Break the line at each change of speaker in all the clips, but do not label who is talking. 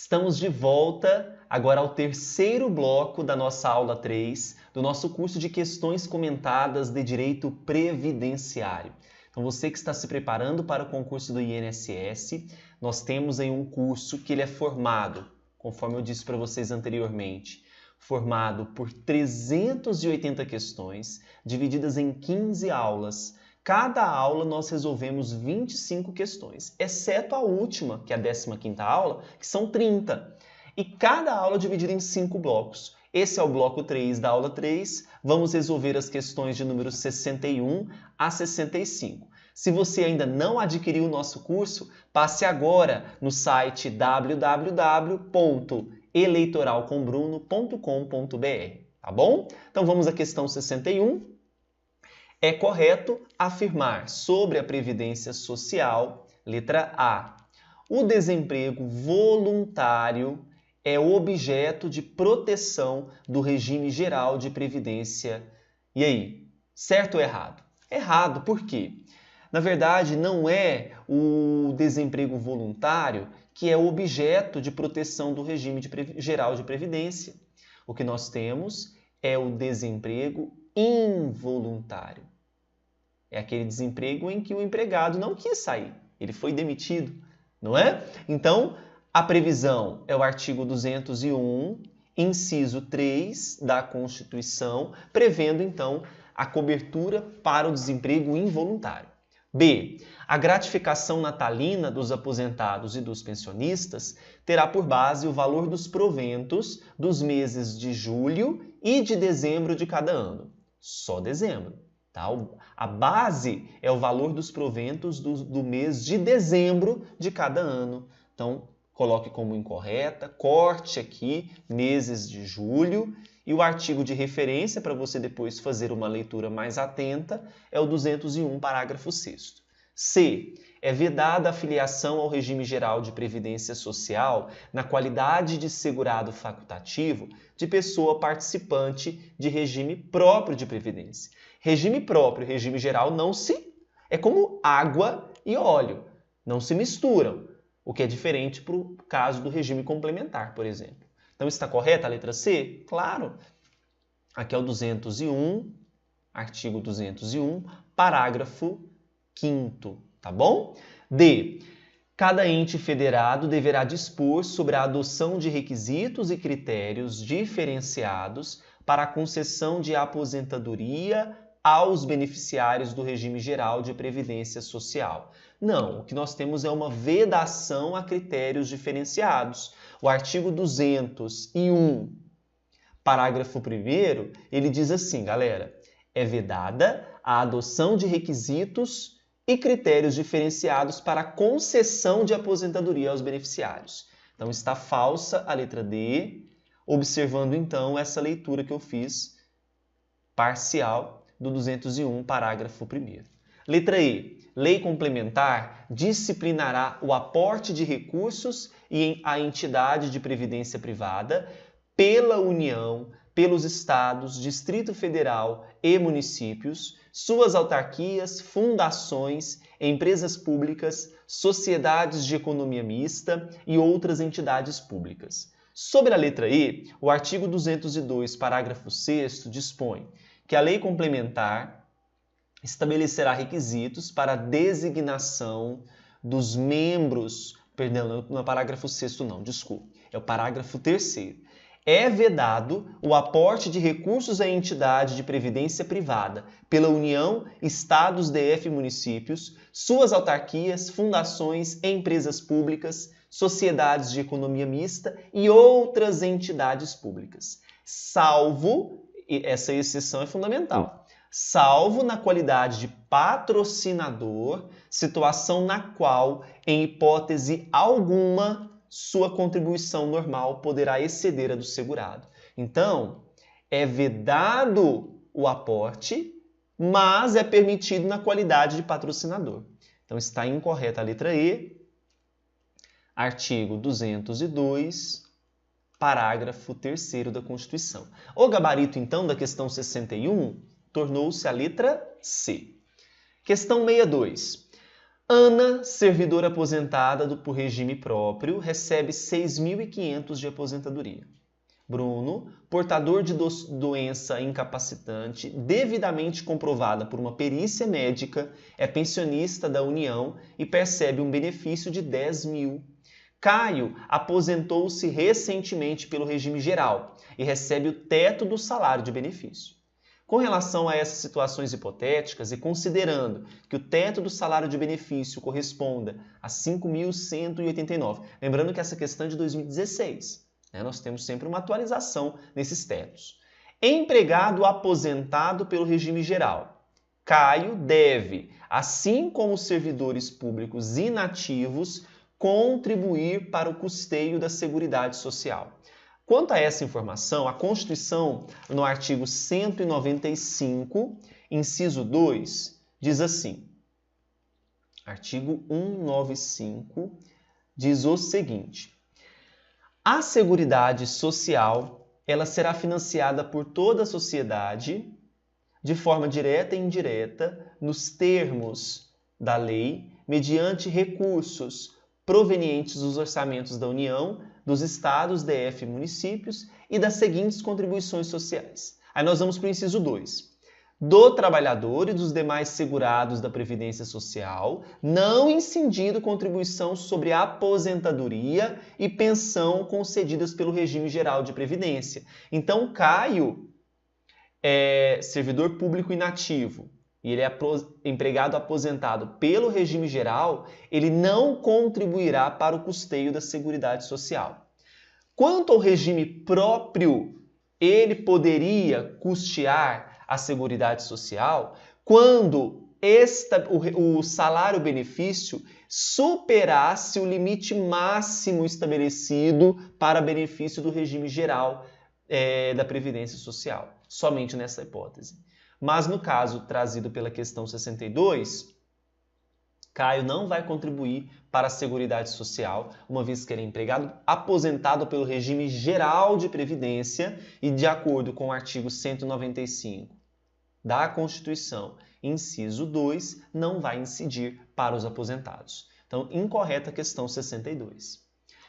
Estamos de volta agora ao terceiro bloco da nossa aula 3 do nosso curso de questões comentadas de Direito Previdenciário. Então você que está se preparando para o concurso do INSS, nós temos aí um curso que ele é formado, conforme eu disse para vocês anteriormente, formado por 380 questões, divididas em 15 aulas. Cada aula nós resolvemos 25 questões, exceto a última, que é a 15ª aula, que são 30. E cada aula é dividida em 5 blocos. Esse é o bloco 3 da aula 3. Vamos resolver as questões de número 61 a 65. Se você ainda não adquiriu o nosso curso, passe agora no site www.eleitoralcombruno.com.br, tá bom? Então vamos à questão 61. É correto afirmar sobre a Previdência Social, letra A, o desemprego voluntário é objeto de proteção do regime geral de previdência. E aí, certo ou errado? Errado, por quê? Na verdade, não é o desemprego voluntário que é objeto de proteção do regime geral de previdência. O que nós temos é o desemprego involuntário. É aquele desemprego em que o empregado não quis sair, ele foi demitido, não é? Então, a previsão é o artigo 201, inciso 3 da Constituição, prevendo, então, a cobertura para o desemprego involuntário. B. A gratificação natalina dos aposentados e dos pensionistas terá por base o valor dos proventos dos meses de julho e de dezembro de cada ano. Só dezembro. Tá? A base é o valor dos proventos do mês de dezembro de cada ano. Então, coloque como incorreta, corte aqui meses de julho e o artigo de referência para você depois fazer uma leitura mais atenta é o 201, parágrafo 6º. C. É vedada a filiação ao regime geral de previdência social na qualidade de segurado facultativo de pessoa participante de regime próprio de previdência. Regime próprio e regime geral não se... É como água e óleo, não se misturam, o que é diferente para o caso do regime complementar, por exemplo. Então, está correta a letra C? Claro. Aqui é o 201, artigo 201, parágrafo 5º, tá bom? D. Cada ente federado deverá dispor sobre a adoção de requisitos e critérios diferenciados para a concessão de aposentadoria aos beneficiários do regime geral de previdência social. Não, o que nós temos é uma vedação a critérios diferenciados. O artigo 201, parágrafo 1º, ele diz assim, galera, é vedada a adoção de requisitos e critérios diferenciados para a concessão de aposentadoria aos beneficiários. Então, está falsa a letra D, observando, então, essa leitura que eu fiz parcial do 201, parágrafo 1º. Letra E. Lei complementar disciplinará o aporte de recursos e a entidade de previdência privada pela União, pelos Estados, Distrito Federal e municípios, suas autarquias, fundações, empresas públicas, sociedades de economia mista e outras entidades públicas. Sobre a letra E, o artigo 202, parágrafo 6º, dispõe que a lei complementar estabelecerá requisitos para a designação dos membros... Perdão, não é o parágrafo 6º não, desculpe. É o parágrafo 3º. É vedado o aporte de recursos à entidade de previdência privada pela União, Estados, DF e municípios, suas autarquias, fundações, empresas públicas, sociedades de economia mista e outras entidades públicas, salvo, essa exceção é fundamental, salvo na qualidade de patrocinador, situação na qual, em hipótese alguma, sua contribuição normal poderá exceder a do segurado. Então, é vedado o aporte, mas é permitido na qualidade de patrocinador. Então, está incorreta a letra E, artigo 202, parágrafo 3º da Constituição. O gabarito, então, da questão 61 tornou-se a letra C. Questão 62. Ana, servidora aposentada por regime próprio, recebe 6.500 de aposentadoria. Bruno, portador de doença incapacitante devidamente comprovada por uma perícia médica, é pensionista da União e percebe um benefício de 10.000. Caio aposentou-se recentemente pelo regime geral e recebe o teto do salário de benefício. Com relação a essas situações hipotéticas e considerando que o teto do salário de benefício corresponda a 5.189, lembrando que essa questão é de 2016, nós temos sempre uma atualização nesses tetos. Empregado aposentado pelo regime geral. Caio deve, assim como os servidores públicos inativos, contribuir para o custeio da Seguridade Social. Quanto a essa informação, a Constituição, no artigo 195, inciso 2, diz assim. Artigo 195 diz o seguinte: a Seguridade Social, ela será financiada por toda a sociedade, de forma direta e indireta, nos termos da lei, mediante recursos provenientes dos orçamentos da União, dos estados, DF e municípios e das seguintes contribuições sociais. Aí nós vamos para o inciso 2. Do trabalhador e dos demais segurados da Previdência Social, não incidindo contribuição sobre aposentadoria e pensão concedidas pelo regime geral de Previdência. Então, Caio é servidor público inativo e ele é empregado aposentado pelo regime geral, ele não contribuirá para o custeio da Seguridade Social. Quanto ao regime próprio, ele poderia custear a Seguridade Social quando o salário-benefício superasse o limite máximo estabelecido para benefício do regime geral da Previdência Social, somente nessa hipótese. Mas no caso trazido pela questão 62, Caio não vai contribuir para a Seguridade Social, uma vez que ele é empregado aposentado pelo regime geral de Previdência e de acordo com o artigo 195 da Constituição, inciso 2, não vai incidir para os aposentados. Então, incorreta a questão 62.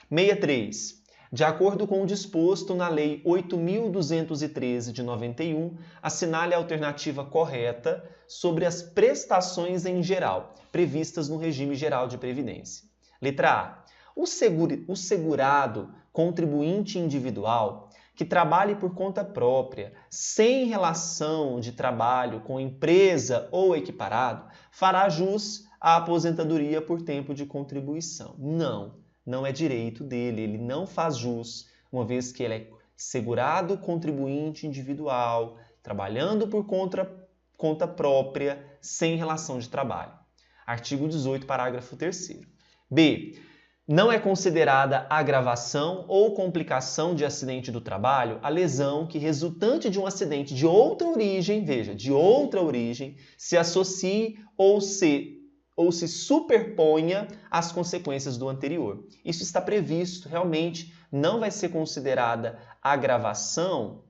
63. De acordo com o disposto na Lei 8.213 de 91, assinale a alternativa correta sobre as prestações em geral, previstas no regime geral de previdência. Letra A. O segurado contribuinte individual que trabalhe por conta própria, sem relação de trabalho com empresa ou equiparado, fará jus à aposentadoria por tempo de contribuição. Não é direito dele, ele não faz jus, uma vez que ele é segurado contribuinte individual, trabalhando por conta própria, sem relação de trabalho. Artigo 18, parágrafo 3º. B. Não é considerada agravação ou complicação de acidente do trabalho a lesão que, resultante de um acidente de outra origem, veja, de outra origem, se associe ou se superponha às consequências do anterior. Isso está previsto, realmente não vai ser considerada agravação,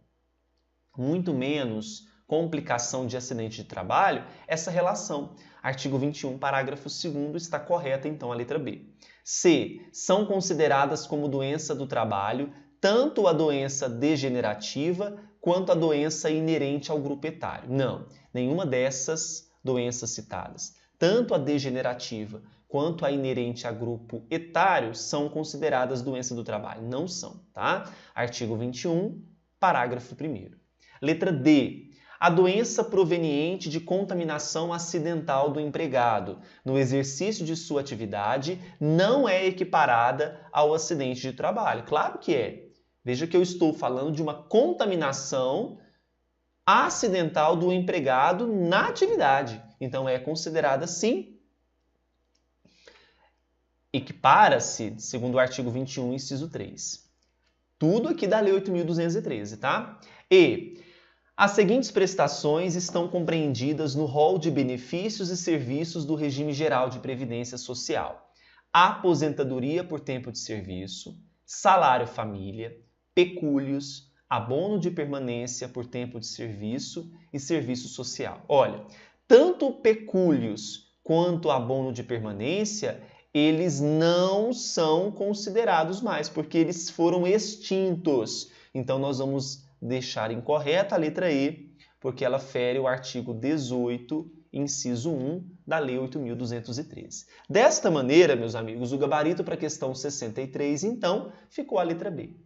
muito menos complicação de acidente de trabalho, essa relação. Artigo 21, parágrafo 2º, está correta então a letra B. C. São consideradas como doença do trabalho tanto a doença degenerativa quanto a doença inerente ao grupo etário. Não, nenhuma dessas doenças citadas, tanto a degenerativa quanto a inerente a grupo etário, são consideradas doença do trabalho. Não são, tá? Artigo 21, parágrafo 1º. Letra D. A doença proveniente de contaminação acidental do empregado no exercício de sua atividade não é equiparada ao acidente de trabalho. Claro que é. Veja que eu estou falando de uma contaminação acidental do empregado na atividade. Então, é considerada, sim, equipara-se, segundo o artigo 21, inciso 3. Tudo aqui da Lei 8.213, tá? E as seguintes prestações estão compreendidas no rol de benefícios e serviços do regime geral de previdência social: aposentadoria por tempo de serviço, salário família, pecúlios, abono de permanência por tempo de serviço e serviço social. Olha, tanto pecúlios quanto abono de permanência, eles não são considerados mais, porque eles foram extintos. Então, nós vamos deixar incorreta a letra E, porque ela fere o artigo 18, inciso 1 da Lei 8.213. Desta maneira, meus amigos, o gabarito para a questão 63, então, ficou a letra B.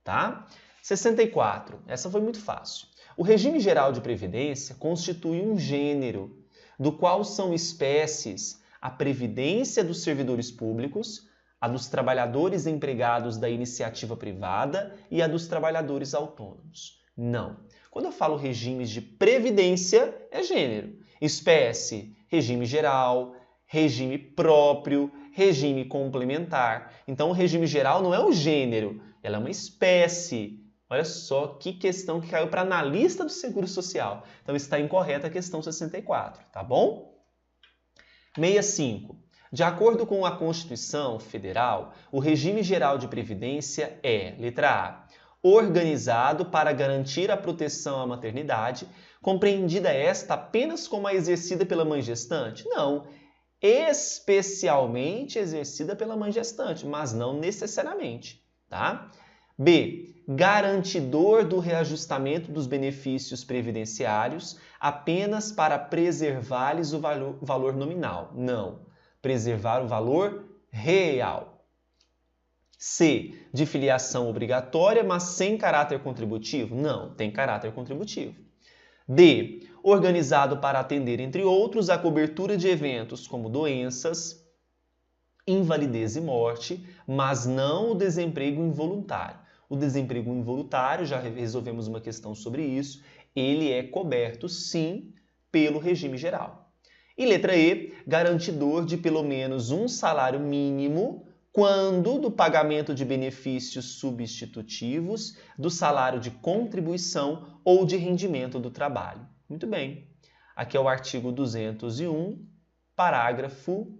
Tá? 64. Essa foi muito fácil. O regime geral de previdência constitui um gênero, do qual são espécies a previdência dos servidores públicos, a dos trabalhadores empregados da iniciativa privada e a dos trabalhadores autônomos. Não. Quando eu falo regimes de previdência, é gênero. Espécie, regime geral, regime próprio, regime complementar. Então, o regime geral não é um gênero, ela é uma espécie. Olha só que questão que caiu para analista do Seguro Social. Então, está incorreta a questão 64, tá bom? 65. De acordo com a Constituição Federal, o regime geral de previdência é, letra A, organizado para garantir a proteção à maternidade, compreendida esta apenas como a exercida pela mãe gestante? Não, especialmente exercida pela mãe gestante, mas não necessariamente, tá? B. Garantidor do reajustamento dos benefícios previdenciários apenas para preservar-lhes o valor nominal. Não. Preservar o valor real. C. De filiação obrigatória, mas sem caráter contributivo? Não, tem caráter contributivo. D. Organizado para atender, entre outros, a cobertura de eventos como doenças, invalidez e morte, mas não o desemprego involuntário. O desemprego involuntário, já resolvemos uma questão sobre isso, ele é coberto, sim, pelo regime geral. E letra E, garantidor de pelo menos um salário mínimo quando do pagamento de benefícios substitutivos, do salário de contribuição ou de rendimento do trabalho. Muito bem. Aqui é o artigo 201, parágrafo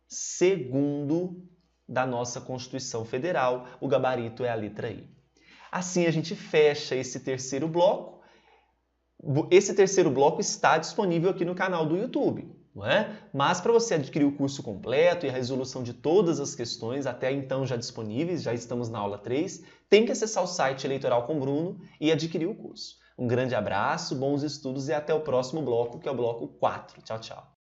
2º da nossa Constituição Federal. O gabarito é a letra I. Assim a gente fecha esse terceiro bloco. Esse terceiro bloco está disponível aqui no canal do YouTube, não é? Mas para você adquirir o curso completo e a resolução de todas as questões, até então já disponíveis, já estamos na aula 3, tem que acessar o site Eleitoral com Bruno e adquirir o curso. Um grande abraço, bons estudos e até o próximo bloco, que é o bloco 4. Tchau, tchau.